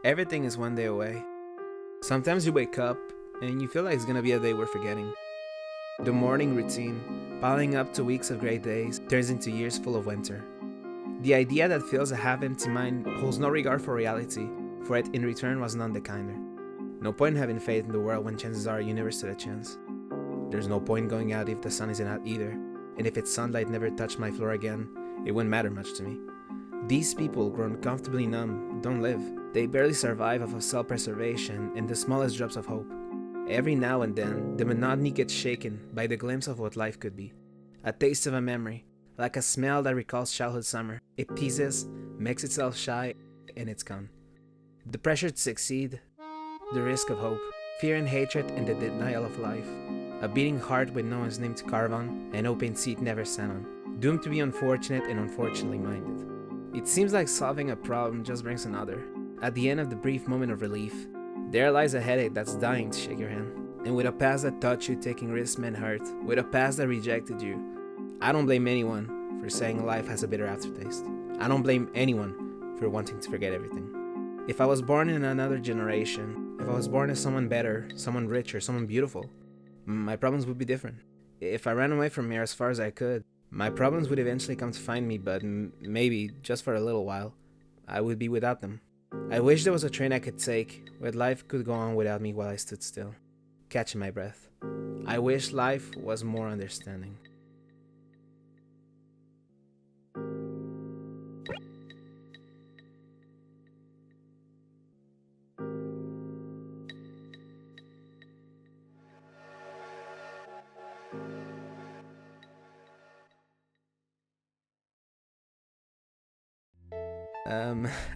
Everything is one day away. Sometimes you wake up and you feel like it's gonna be a day worth forgetting. The morning routine, piling up to weeks of great days, turns into years full of winter. The idea that fills a half-empty mind holds no regard for reality, for it in return was none the kinder. No point in having faith in the world when chances are you never stood a chance. There's no point going out if the sun isn't out either, and if its sunlight never touched my floor again, it wouldn't matter much to me. These people, grown comfortably numb, don't live. They barely survive off of self-preservation and the smallest drops of hope. Every now and then, the monotony gets shaken by the glimpse of what life could be. A taste of a memory, like a smell that recalls childhood summer. It teases, makes itself shy, and it's gone. The pressure to succeed, the risk of hope, fear and hatred, and the denial of life. A beating heart with no one's name to carve on, an open seat never sat on. Doomed to be unfortunate and unfortunately minded. It seems like solving a problem just brings another. At the end of the brief moment of relief, there lies a headache that's dying to shake your hand. And with a past that taught you taking risks meant hurt, with a past that rejected you, I don't blame anyone for saying life has a bitter aftertaste. I don't blame anyone for wanting to forget everything. If I was born in another generation, if I was born as someone better, someone richer, someone beautiful, my problems would be different. If I ran away from here as far as I could, my problems would eventually come to find me, but maybe, just for a little while, I would be without them. I wish there was a train I could take, where life could go on without me while I stood still, catching my breath. I wish life was more understanding.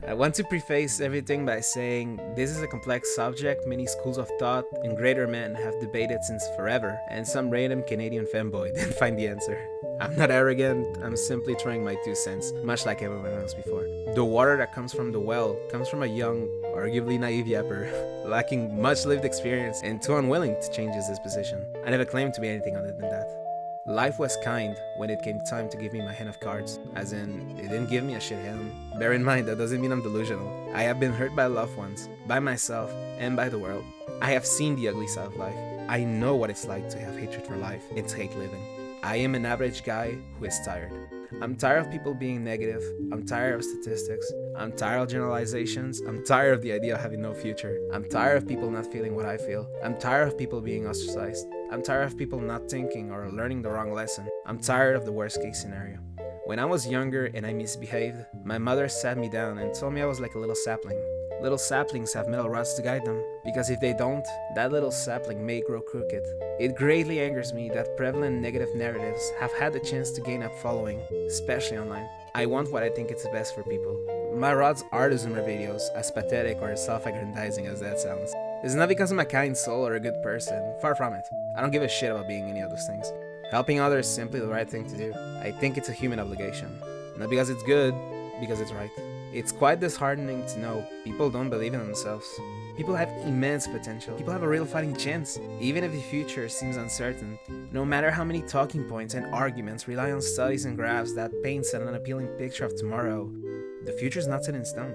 I want to preface everything by saying this is a complex subject many schools of thought and greater men have debated since forever, and some random Canadian fanboy didn't find the answer. I'm not arrogant, I'm simply throwing my 2 cents, much like everyone else before. The water that comes from the well comes from a young, arguably naive yapper, lacking much lived experience and too unwilling to change his disposition. I never claimed to be anything other than that. Life was kind when it came time to give me my hand of cards, as in, it didn't give me a shit hand. Bear in mind, that doesn't mean I'm delusional. I have been hurt by loved ones, by myself, and by the world. I have seen the ugly side of life. I know what it's like to have hatred for life and to hate living. I am an average guy who is tired. I'm tired of people being negative. I'm tired of statistics. I'm tired of generalizations. I'm tired of the idea of having no future. I'm tired of people not feeling what I feel. I'm tired of people being ostracized. I'm tired of people not thinking or learning the wrong lesson. I'm tired of the worst case scenario. When I was younger and I misbehaved, my mother sat me down and told me I was like a little sapling. Little saplings have metal rods to guide them, because if they don't, that little sapling may grow crooked. It greatly angers me that prevalent negative narratives have had the chance to gain a following, especially online. I want what I think is best for people. My rods are the Zoomer videos, as pathetic or as self-aggrandizing as that sounds. It's not because I'm a kind soul or a good person, far from it. I don't give a shit about being any of those things. Helping others is simply the right thing to do. I think it's a human obligation. Not because it's good, because it's right. It's quite disheartening to know people don't believe in themselves. People have immense potential. People have a real fighting chance, even if the future seems uncertain. No matter how many talking points and arguments rely on studies and graphs that paints an unappealing picture of tomorrow, the future is not set in stone.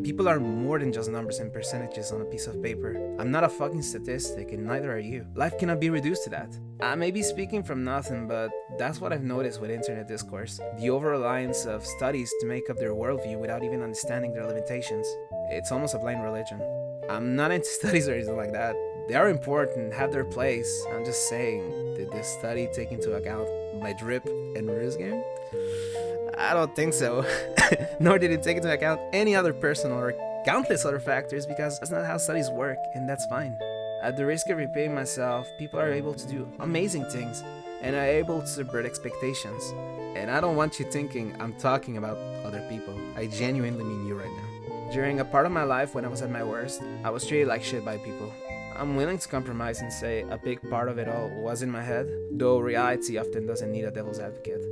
People are more than just numbers and percentages on a piece of paper. I'm not a fucking statistic, and neither are you. Life cannot be reduced to that. I may be speaking from nothing, but that's what I've noticed with internet discourse. The over-reliance of studies to make up their worldview without even understanding their limitations. It's almost a blind religion. I'm not into studies or anything like that. They are important, have their place. I'm just saying, did this study take into account my drip and risk game? I don't think so. Nor did it take into account any other personal or countless other factors, because that's not how studies work, and that's fine. At the risk of repeating myself, people are able to do amazing things and are able to subvert expectations. And I don't want you thinking I'm talking about other people. I genuinely mean you right now. During a part of my life when I was at my worst, I was treated like shit by people. I'm willing to compromise and say a big part of it all was in my head, though reality often doesn't need a devil's advocate.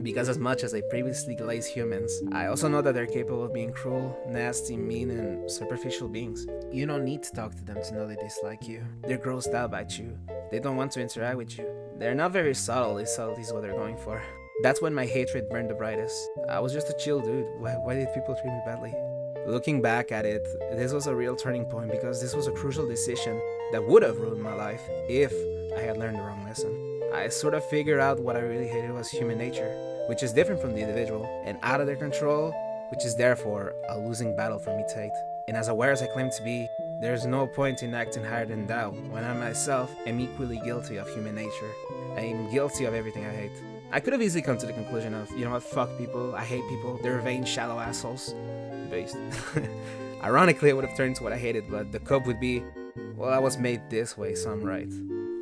Because as much as I previously glazed humans, I also know that they're capable of being cruel, nasty, mean, and superficial beings. You don't need to talk to them to know they dislike you. They're grossed out by you. They don't want to interact with you. They're not very subtle if subtlety is what they're going for. That's when my hatred burned the brightest. I was just a chill dude. Why did people treat me badly? Looking back at it, this was a real turning point because this was a crucial decision that would have ruined my life if I had learned the wrong lesson. I sort of figured out what I really hated was human nature, which is different from the individual and out of their control, which is therefore a losing battle for me to hate. And as aware as I claim to be, there's no point in acting higher than thou when I myself am equally guilty of human nature. I am guilty of everything I hate. I could have easily come to the conclusion of, you know what, fuck people, I hate people, they're vain, shallow assholes. Based. Ironically, it would have turned to what I hated, but the cope would be, well, I was made this way, so I'm right.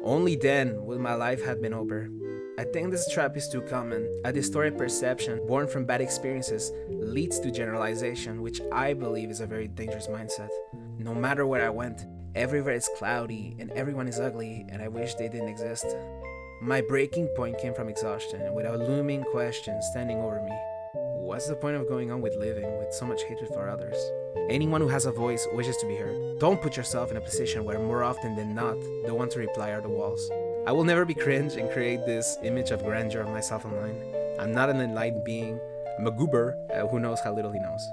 Only then would my life have been over. I think this trap is too common. A distorted perception born from bad experiences leads to generalization, which I believe is a very dangerous mindset. No matter where I went, everywhere is cloudy and everyone is ugly and I wish they didn't exist. My breaking point came from exhaustion, with a looming question standing over me. What's the point of going on with living with so much hatred for others? Anyone who has a voice wishes to be heard. Don't put yourself in a position where more often than not, the one to reply are the walls. I will never be cringe and create this image of grandeur of myself online. I'm not an enlightened being. I'm a goober who knows how little he knows.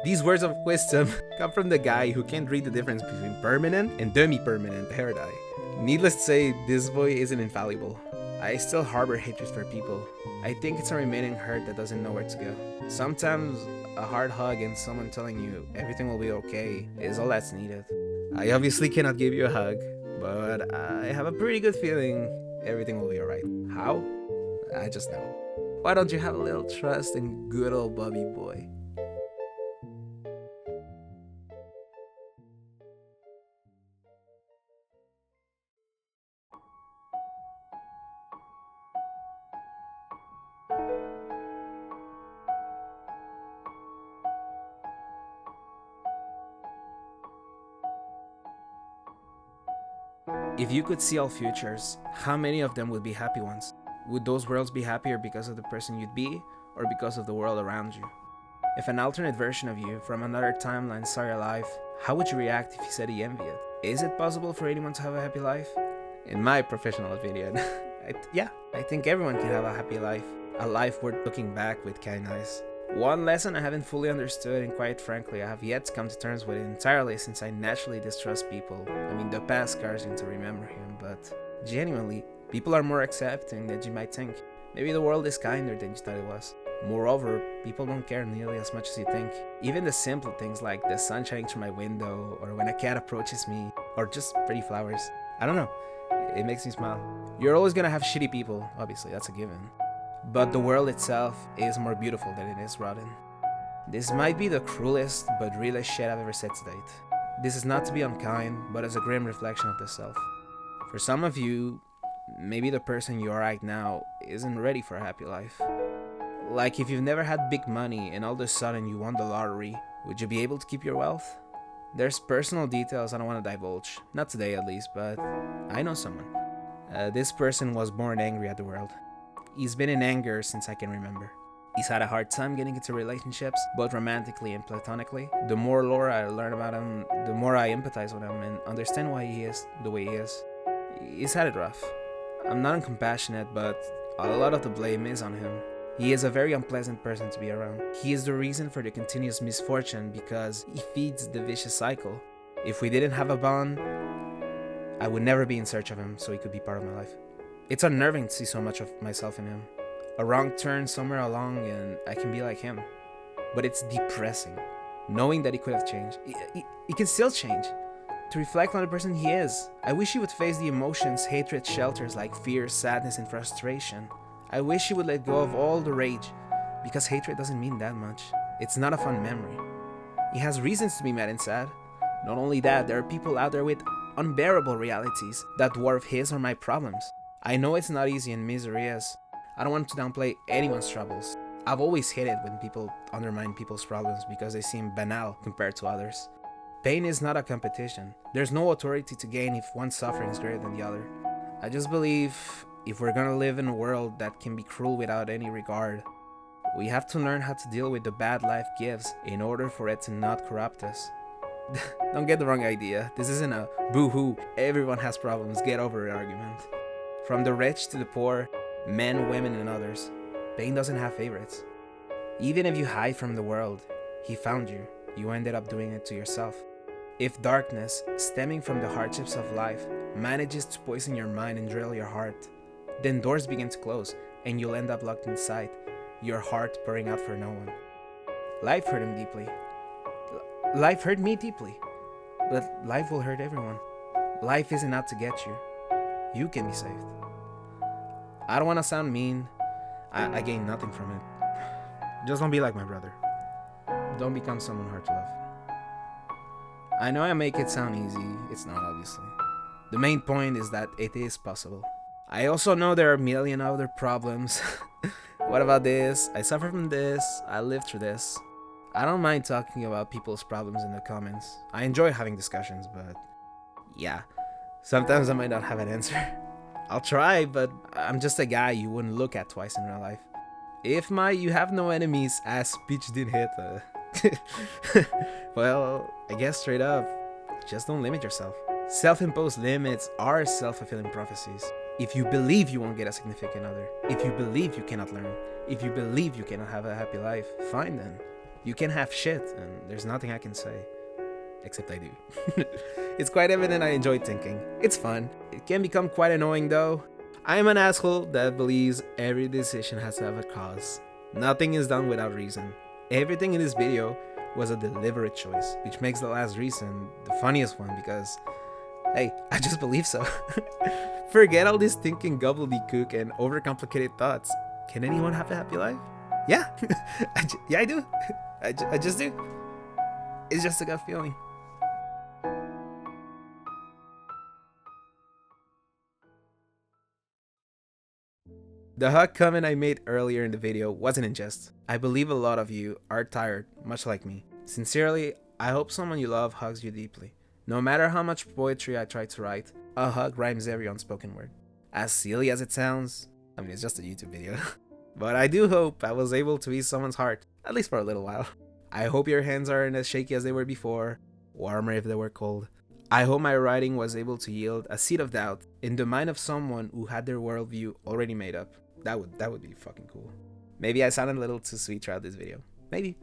These words of wisdom come from the guy who can't read the difference between permanent and demi-permanent hair dye. Needless to say, this boy isn't infallible. I still harbor hatred for people. I think it's a remaining hurt that doesn't know where to go. Sometimes a hard hug and someone telling you everything will be okay is all that's needed. I obviously cannot give you a hug, but I have a pretty good feeling everything will be alright. How? I just know. Why don't you have a little trust in good old Bobby boy? If you could see all futures, how many of them would be happy ones? Would those worlds be happier because of the person you'd be, or because of the world around you? If an alternate version of you from another timeline saw your life, how would you react if you said he envied it? Is it possible for anyone to have a happy life? In my professional opinion, I think everyone can have a happy life. A life worth looking back with kind eyes. One lesson I haven't fully understood, and quite frankly I have yet to come to terms with it entirely since I naturally distrust people. I mean, the past scars you to remember him, but genuinely, people are more accepting than you might think. Maybe the world is kinder than you thought it was. Moreover, people don't care nearly as much as you think. Even the simple things like the sun shining through my window, or when a cat approaches me, or just pretty flowers. I don't know, it makes me smile. You're always gonna have shitty people, obviously, that's a given. But the world itself is more beautiful than it is rotten. This might be the cruelest but realest shit I've ever said to date. This is not to be unkind, but as a grim reflection of the self. For some of you, maybe the person you are right now isn't ready for a happy life. Like if you've never had big money and all of a sudden you won the lottery, would you be able to keep your wealth? There's personal details I don't want to divulge, not today at least, but I know someone. This person was born angry at the world. He's been in anger since I can remember. He's had a hard time getting into relationships, both romantically and platonically. The more lore I learn about him, the more I empathize with him and understand why he is the way he is. He's had it rough. I'm not uncompassionate, but a lot of the blame is on him. He is a very unpleasant person to be around. He is the reason for the continuous misfortune because he feeds the vicious cycle. If we didn't have a bond, I would never be in search of him so he could be part of my life. It's unnerving to see so much of myself in him. A wrong turn somewhere along and I can be like him. But it's depressing, knowing that he could have changed. He can still change. To reflect on the person he is. I wish he would face the emotions hatred shelters like fear, sadness, and frustration. I wish he would let go of all the rage, because hatred doesn't mean that much. It's not a fun memory. He has reasons to be mad and sad. Not only that, there are people out there with unbearable realities that dwarf his or my problems. I know it's not easy and misery is. I don't want to downplay anyone's troubles. I've always hated when people undermine people's problems because they seem banal compared to others. Pain is not a competition. There's no authority to gain if one's suffering is greater than the other. I just believe if we're gonna live in a world that can be cruel without any regard, we have to learn how to deal with the bad life gives in order for it to not corrupt us. Don't get the wrong idea. This isn't a boo-hoo, everyone has problems, get over it argument. From the rich to the poor, men, women, and others, pain doesn't have favorites. Even if you hide from the world, he found you. you ended up doing it to yourself. If darkness, stemming from the hardships of life, manages to poison your mind and drill your heart, then doors begin to close and you'll end up locked inside, your heart pouring out for no one. Life hurt him deeply. Life hurt me deeply. But life will hurt everyone. Life isn't out to get you. You can be saved. I don't want to sound mean. I gain nothing from it. Just don't be like my brother. Don't become someone hard to love. I know I make it sound easy. It's not, obviously. The main point is that it is possible. I also know there are a million other problems. What about this? I suffer from this. I lived through this. I don't mind talking about people's problems in the comments. I enjoy having discussions, but yeah, sometimes I might not have an answer. I'll try, but I'm just a guy you wouldn't look at twice in real life. If my "you have no enemies" ass speech didn't hit, well, I guess straight up, just don't limit yourself. Self-imposed limits are self-fulfilling prophecies. If you believe you won't get a significant other, if you believe you cannot learn, if you believe you cannot have a happy life, fine then. You can have shit, and there's nothing I can say. Except I do. It's quite evident I enjoy thinking. It's fun. It can become quite annoying though. I am an asshole that believes every decision has to have a cause. Nothing is done without reason. Everything in this video was a deliberate choice, which makes the last reason the funniest one because, hey, I just believe so. Forget all this thinking gobbledygook and overcomplicated thoughts. Can anyone have a happy life? Yeah, I do. I just do. It's just a gut feeling. The hug comment I made earlier in the video wasn't in jest. I believe a lot of you are tired, much like me. Sincerely, I hope someone you love hugs you deeply. No matter how much poetry I try to write, a hug rhymes every unspoken word. As silly as it sounds, I mean, it's just a YouTube video. But I do hope I was able to ease someone's heart, at least for a little while. I hope your hands aren't as shaky as they were before, warmer if they were cold. I hope my writing was able to yield a seed of doubt in the mind of someone who had their worldview already made up. That would be fucking cool. Maybe I sounded a little too sweet throughout this video. Maybe.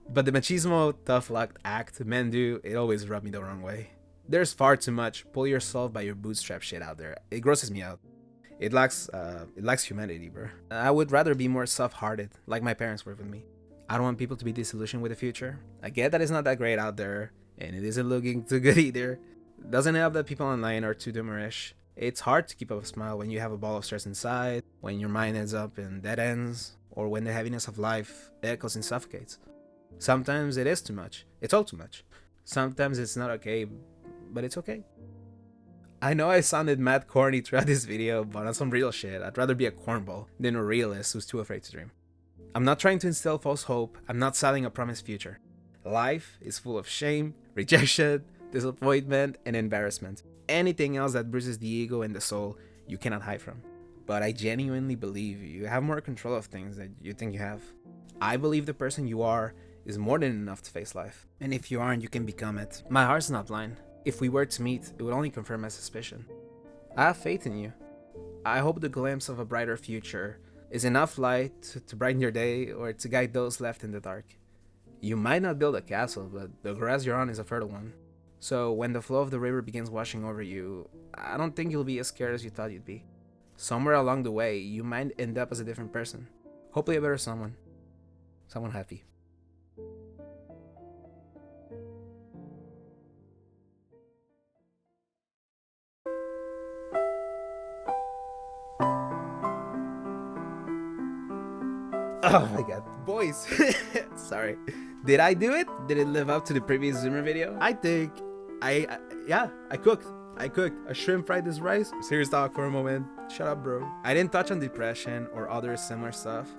But the machismo tough luck act men do, it always rubbed me the wrong way. There's far too much pull yourself by your bootstrap shit out there. It grosses me out. It lacks humanity, bro. I would rather be more soft-hearted, like my parents were with me. I don't want people to be disillusioned with the future. I get that it's not that great out there, and it isn't looking too good either. Doesn't help that people online are too doomerish. It's hard to keep up a smile when you have a ball of stress inside, when your mind ends up in dead ends, or when the heaviness of life echoes and suffocates. Sometimes it is too much. It's all too much. Sometimes it's not okay, but it's okay. I know I sounded mad corny throughout this video, but on some real shit, I'd rather be a cornball than a realist who's too afraid to dream. I'm not trying to instill false hope. I'm not selling a promised future. Life is full of shame, rejection, disappointment, and embarrassment. Anything else that bruises the ego and the soul, you cannot hide from. But I genuinely believe you have more control of things than you think you have. I believe the person you are is more than enough to face life. And if you aren't, you can become it. My heart's not blind. If we were to meet, it would only confirm my suspicion. I have faith in you. I hope the glimpse of a brighter future is enough light to brighten your day or to guide those left in the dark. You might not build a castle, but the grass you're on is a fertile one. So when the flow of the river begins washing over you, I don't think you'll be as scared as you thought you'd be. Somewhere along the way, you might end up as a different person. Hopefully a better someone. Someone happy. Oh my god, boys. Sorry. Did I do it? Did it live up to the previous Zoomer video? I think I cooked. I cooked a shrimp fried this rice. Serious talk for a moment. Shut up, bro. I didn't touch on depression or other similar stuff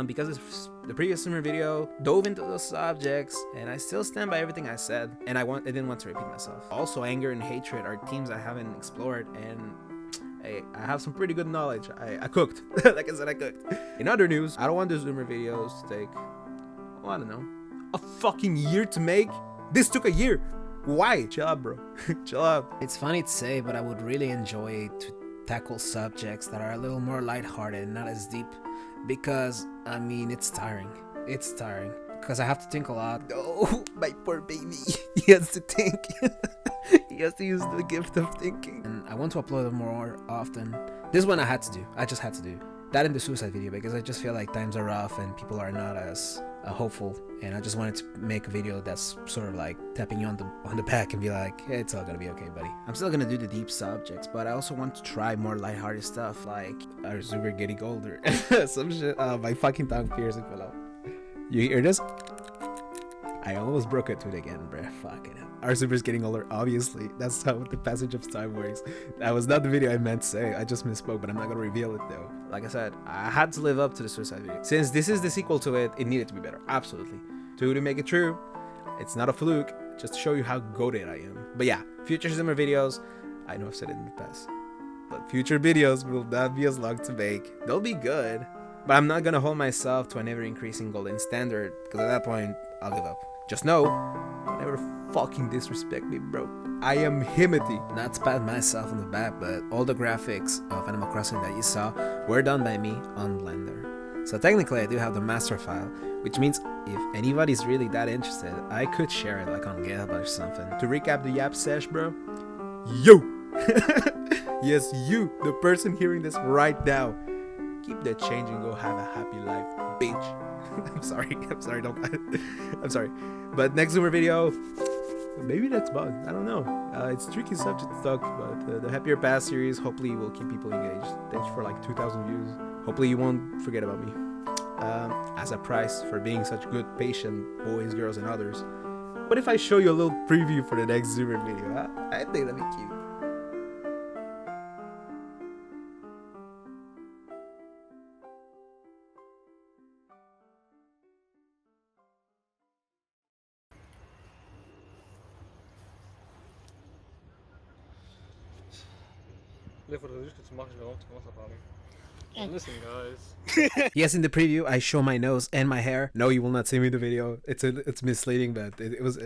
because the previous Zoomer video dove into those subjects, and I still stand by everything I said, and I didn't want to repeat myself. Also, anger and hatred are themes I haven't explored, and hey, I have some pretty good knowledge. I cooked. Like I said, I cooked. In other news, I don't want the Zoomer videos to take, I don't know, a fucking year to make. This took a year. Why? Chill out, bro. Chill out. It's funny to say, but I would really enjoy to tackle subjects that are a little more lighthearted and not as deep, because, I mean, it's tiring. It's tiring. because I have to think a lot. No, my poor baby. He has to think. He has to use the gift of thinking. And I want to upload them more often. This one I had to do. I just had to do. That in the suicide video, because I just feel like times are rough and people are not as hopeful, and I just wanted to make a video that's sort of like tapping you on the back and be like, hey, it's all gonna be okay, buddy. I'm still gonna do the deep subjects, but I also want to try more lighthearted stuff, like our Zuber getting older. Some shit. My fucking tongue piercing fell out. You hear this? I almost broke a tooth again, bruh. Fucking hell. Our Zuber's getting older, obviously. That's how the passage of time works. That was not the video I meant to say. I just misspoke, but I'm not gonna reveal it though. Like I said, I had to live up to the suicide video. Since this is the sequel to it, it needed to be better. Absolutely. To make it true. It's not a fluke. Just to show you how goated I am. But yeah, future Zimmer videos. I know I've said it in the past, but future videos will not be as long to make. They'll be good, but I'm not gonna hold myself to an ever-increasing golden standard, because at that point, I'll give up. Just know, don't ever fucking disrespect me, bro. I am Himothy. Not to pat myself on the back, but all the graphics of Animal Crossing that you saw were done by me on Blender. So technically I do have the master file, which means if anybody's really that interested, I could share it like on GitHub or something. To recap the Yap sesh, bro. Yo! Yes, you, the person hearing this right now. Keep that change and go have a happy life, bitch. I'm sorry, don't. I'm sorry. But next Zoomer video, maybe that's bug. I don't know. It's a tricky subject to talk, but the Happier Past series hopefully will keep people engaged. Thank you for like 2,000 views. Hopefully you won't forget about me. As a price for being such good, patient boys, girls, and others, what if I show you a little preview for the next Zoomer video? Huh? I think that'd be cute. Listen, guys. Yes, in the preview, I show my nose and my hair. No, you will not see me in the video. It's misleading, but it was.